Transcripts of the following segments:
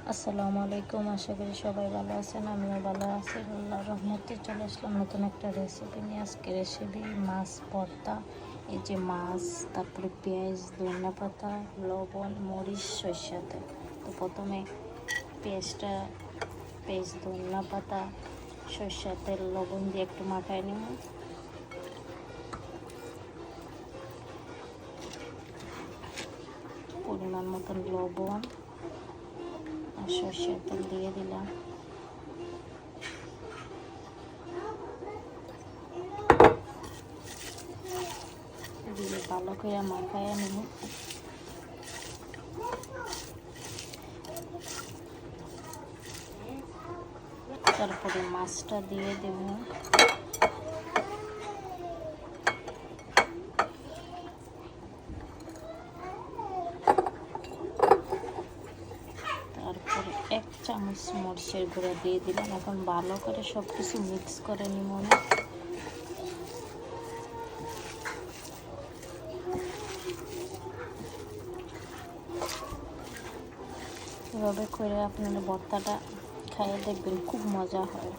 আসসালামু আলাইকুম, আশা করি সবাই ভালো আছেন। আমিও ভালো আছি, আল্লাহর রহমতে। চলে আসলাম নতুন একটা রেসিপি নিয়ে। আজকে রেসিপি মাছ ভর্তা। এই যে মাছ, তারপরে পেঁয়াজ, ধনিয়া পাতা, লবণ, মরিচ, সরিষা তেল। তো প্রথমে পেঁয়াজ, ধনিয়া পাতা, সরিষা তেল, লবণ দিয়ে একটু মাখায় নিব। পরিমাণ মতন লবণ আর সরিষার তেল দিয়ে দিলাম। দিয়ে ভালো করে মাখায় নিব। তারপরে মাছটা দিয়ে দেব। তারপরে 1 চামচ মরিচের গুঁড়া দিয়ে দিলাম। এখন ভালো করে সব কিছু মিক্স করে নিব। এভাবে করে আপনারা ভর্তাটা খাইয়ে দেখবেন, খুব মজা হয়।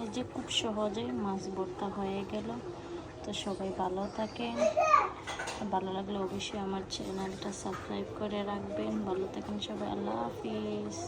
এই যে খুব সহজে মাছ ভর্তা হয়ে গেল। তো সবাই ভালো থাকেন। ভালো লাগলে অবশ্যই আমার চ্যানেলটা সাবস্ক্রাইব করে রাখবেন। ভালো থাকেন সবাই, আল্লাহ হাফিজ।